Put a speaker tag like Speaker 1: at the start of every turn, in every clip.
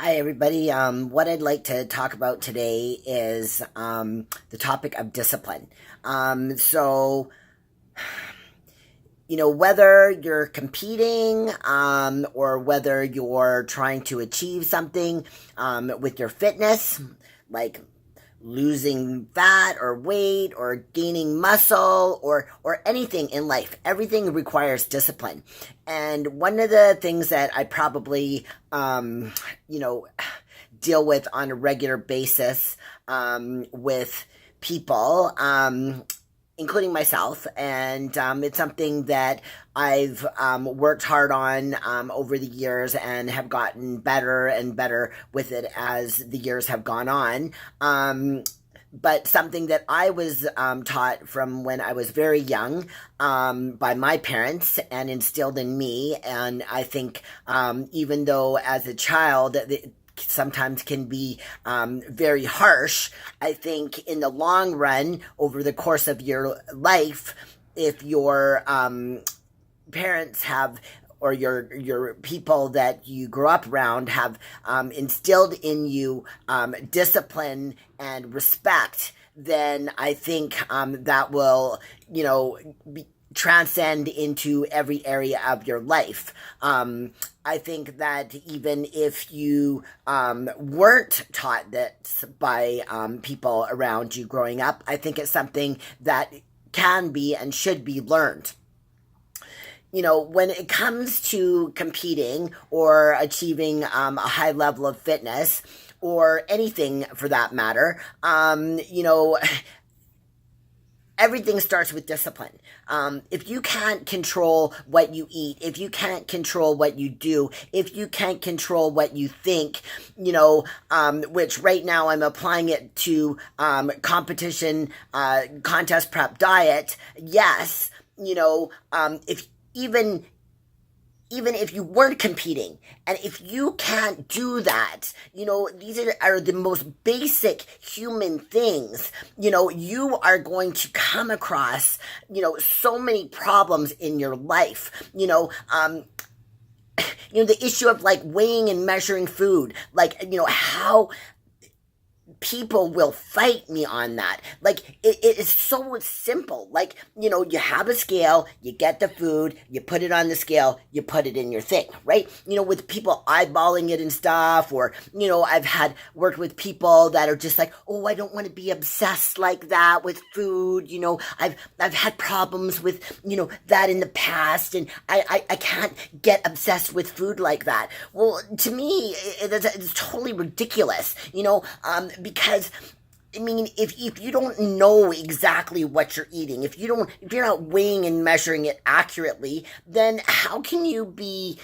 Speaker 1: Hi, everybody. What I'd like to talk about today is the topic of discipline. So, whether you're competing or whether you're trying to achieve something with your fitness, like losing fat or weight or gaining muscle or anything in life, everything requires discipline. And one of the things that I probably deal with on a regular basis with people, including myself, and it's something that I've worked hard on over the years and have gotten better and better with it as the years have gone on. But something that I was taught from when I was very young by my parents and instilled in me, and I think even though as a child sometimes can be very harsh, I think in the long run, over the course of your life, if your parents have, or your people that you grew up around have instilled in you discipline and respect, then I think that will, transcend into every area of your life. I think that even if you weren't taught that by people around you growing up, I think it's something that can be and should be learned. When it comes to competing or achieving a high level of fitness or anything for that matter, everything starts with discipline. If you can't control what you eat, if you can't control what you do, if you can't control what you think, which right now I'm applying it to competition, contest prep diet, yes, if even if you weren't competing, and if you can't do that, these are the most basic human things, you are going to come across, so many problems in your life, the issue of like weighing and measuring food, like, how people will fight me on that. Like, it is so simple. Like, you have a scale, you get the food, you put it on the scale, you put it in your thing, right? With people eyeballing it and stuff, or, I've had worked with people that are just like, oh, I don't want to be obsessed like that with food. I've had problems with, that in the past, and I can't get obsessed with food like that. Well, to me, it's totally ridiculous, because if you don't know exactly what you're eating, if you're not weighing and measuring it accurately, then how can you be,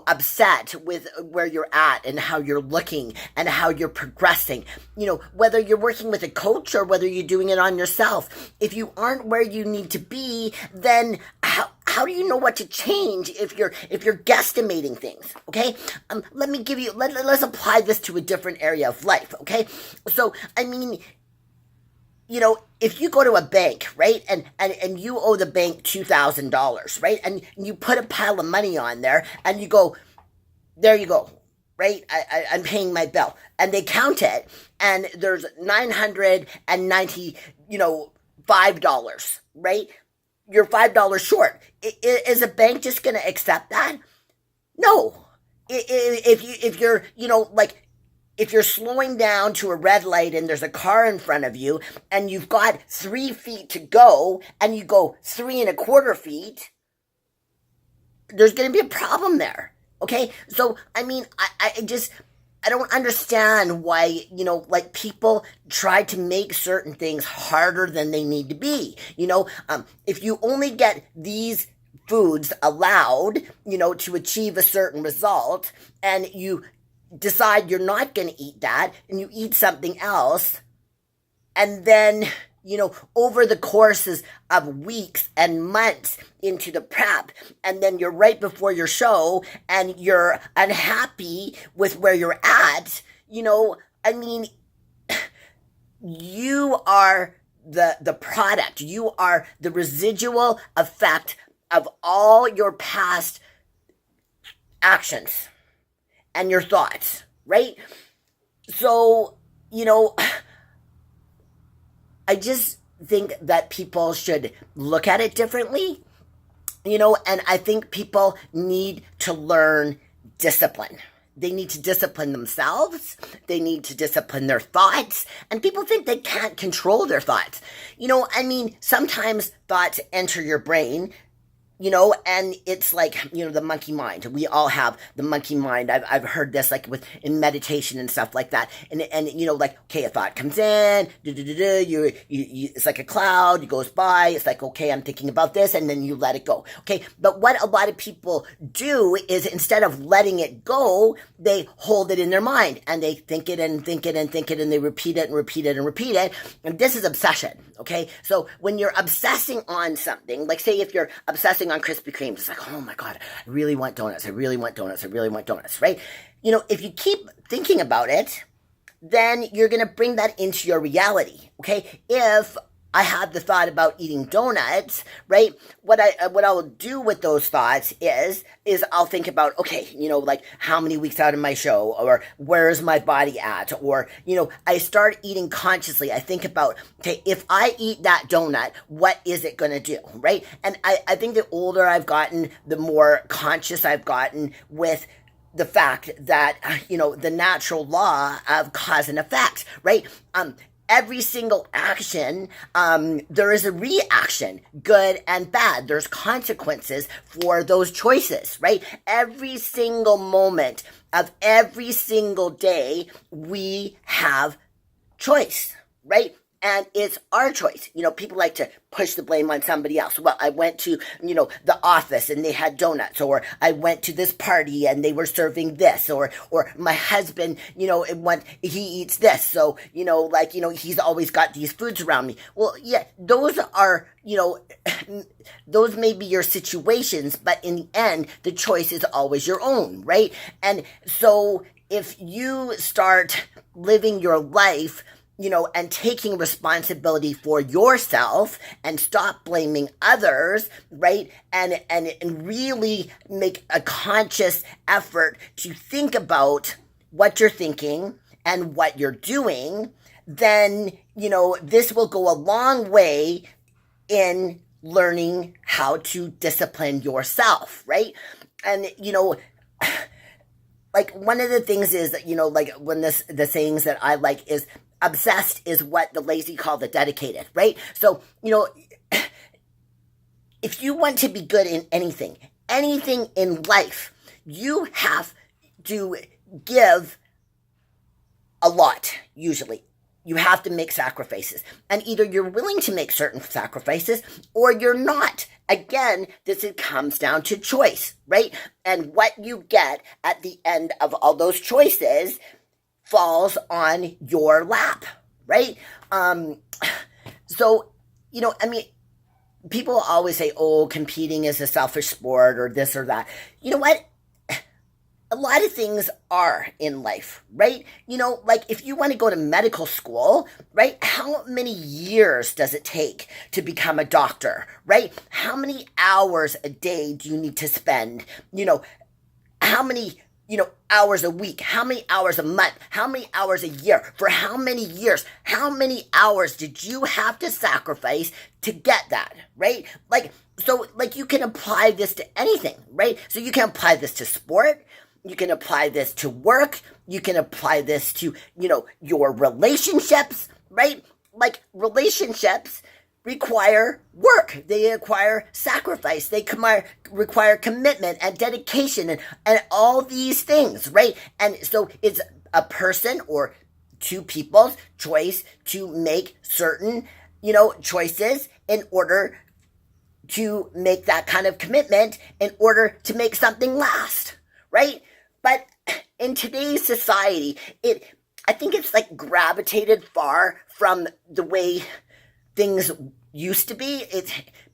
Speaker 1: upset with where you're at and how you're looking and how you're progressing? Whether you're working with a coach or whether you're doing it on yourself, if you aren't where you need to be, then how do you know what to change if you're guesstimating things? Okay, let's apply this to a different area of life. Okay, so if you go to a bank, right, and you owe the bank $2,000, right, and you put a pile of money on there, and you go, there you go, right, I'm paying my bill, and they count it, and there's $990, $5, right? You're $5 short. Is a bank just going to accept that? No. If you're, if you're slowing down to a red light and there's a car in front of you and you've got 3 feet to go and you go 3.25 feet, there's going to be a problem there. Okay? So, I don't understand why, people try to make certain things harder than they need to be. If you only get these foods allowed, to achieve a certain result, and you decide you're not going to eat that, and you eat something else, and then, over the courses of weeks and months into the prep, and then you're right before your show, and you're unhappy with where you're at, you are the product. You are the residual effect of all your past actions. and your thoughts, right? So, I just think that people should look at it differently, and I think people need to learn discipline. They need to discipline themselves. They need to discipline their thoughts. And people think they can't control their thoughts. Sometimes thoughts enter your brain, and it's like, the monkey mind. We all have the monkey mind. I've heard this in meditation and stuff like that. And okay, a thought comes in, it's like a cloud, it goes by, it's like, okay, I'm thinking about this, and then you let it go. Okay, but what a lot of people do is instead of letting it go, they hold it in their mind, and they think it and think it and think it, and they repeat it and repeat it and repeat it. And this is obsession, okay? So when you're obsessing on something, like say if you're obsessing on Krispy Kremes, it's like, oh my God, I really want donuts, I really want donuts, I really want donuts, right? If you keep thinking about it, then you're going to bring that into your reality, okay? If I have the thought about eating donuts, right? What I'll do with those thoughts is I'll think about, okay, how many weeks out of my show, or where's my body at? Or, I start eating consciously. I think about, okay, if I eat that donut, what is it going to do, right? And I think the older I've gotten, the more conscious I've gotten with the fact that, the natural law of cause and effect, right? Every single action, there is a reaction, good and bad. There's consequences for those choices, right? Every single moment of every single day, we have choice, right? And it's our choice. People like to push the blame on somebody else. Well, I went to, the office and they had donuts, or I went to this party and they were serving this, or my husband, he eats this. So, he's always got these foods around me. Well, yeah, those are, those may be your situations, but in the end, the choice is always your own, right? And so if you start living your life, and taking responsibility for yourself and stop blaming others, right? And really make a conscious effort to think about what you're thinking and what you're doing, then, this will go a long way in learning how to discipline yourself, right? And, one of the things is that, when the sayings that I like is, obsessed is what the lazy call the dedicated, right? So, if you want to be good in anything in life, you have to give a lot, usually. You have to make sacrifices. And either you're willing to make certain sacrifices or you're not. Again, comes down to choice, right? And what you get at the end of all those choices falls on your lap, right? So, people always say, oh, competing is a selfish sport or this or that. You know what? A lot of things are in life, right? If you want to go to medical school, right? How many years does it take to become a doctor, right? How many hours a day do you need to spend? How many hours a week, how many hours a month, how many hours a year, for how many years, how many hours did you have to sacrifice to get that, right? So you can apply this to anything, right? So you can apply this to sport, you can apply this to work, you can apply this to, your relationships, right? Relationships require work. They require sacrifice. They require commitment and dedication and all these things, right? And so it's a person or two people's choice to make certain, choices in order to make that kind of commitment, in order to make something last, right? But in today's society, I think it's gravitated far from the way things used to be.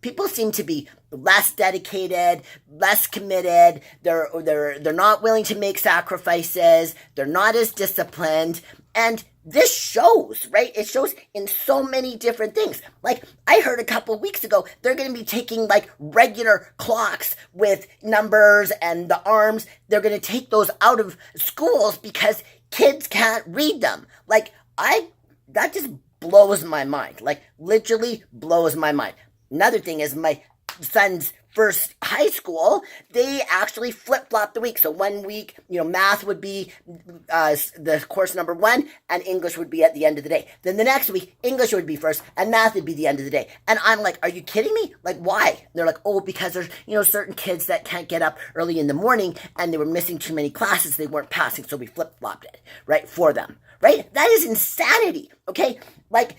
Speaker 1: People seem to be less dedicated, less committed. They're not willing to make sacrifices. They're not as disciplined, and this shows, right? It shows in so many different things. Like, I heard a couple of weeks ago, they're going to be taking like regular clocks with numbers and the arms. They're going to take those out of schools because kids can't read them. Like, that just blows my mind. Like, literally blows my mind. Another thing is my son's first high school, they actually flip-flop the week. So 1 week, math would be the course number 1, and English would be at the end of the day. Then the next week, English would be first, and math would be the end of the day. And I'm like, are you kidding me? Like, why? And they're like, oh, because there's, certain kids that can't get up early in the morning, and they were missing too many classes, they weren't passing, so we flip-flopped it, right, for them, right? That is insanity, okay? Like,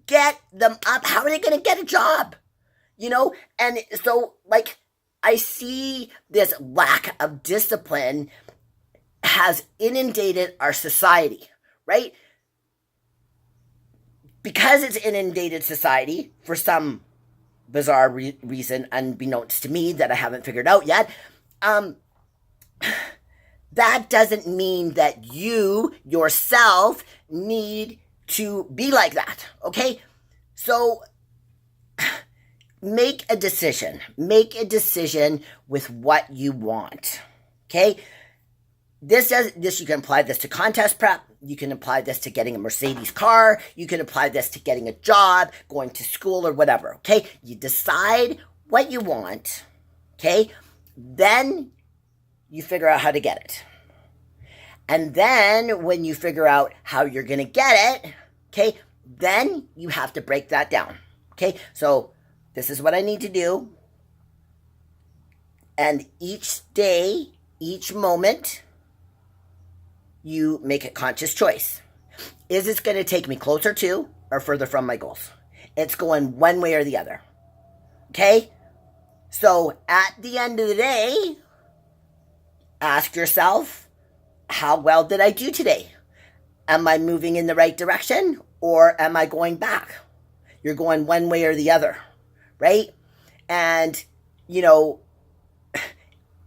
Speaker 1: get them up. How are they going to get a job? And so, like, I see this lack of discipline has inundated our society, right? Because it's inundated society for some bizarre reason, unbeknownst to me, that I haven't figured out yet, that doesn't mean that you yourself need to be like that, okay? So make a decision. Make a decision with what you want. Okay? This you can apply this to contest prep. You can apply this to getting a Mercedes car. You can apply this to getting a job, going to school, or whatever. Okay? You decide what you want. Okay? Then you figure out how to get it. And then when you figure out how you're going to get it, okay, then you have to break that down. Okay? So this is what I need to do. And each day, each moment, you make a conscious choice. Is this going to take me closer to or further from my goals? It's going one way or the other. Okay? So at the end of the day, ask yourself, how well did I do today? Am I moving in the right direction or am I going back? You're going one way or the other. Right? And,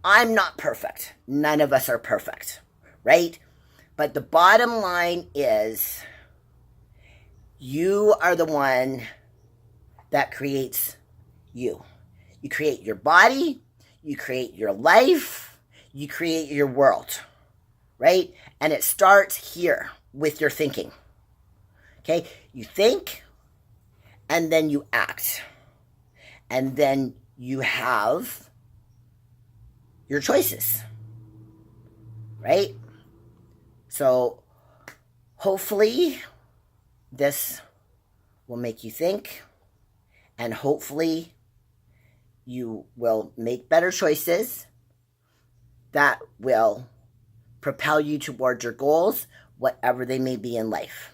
Speaker 1: I'm not perfect. None of us are perfect. Right? But the bottom line is you are the one that creates you. You create your body. You create your life. You create your world. Right? And it starts here with your thinking. Okay? You think and then you act. And then you have your choices, right? So hopefully this will make you think, and hopefully you will make better choices that will propel you towards your goals, whatever they may be in life.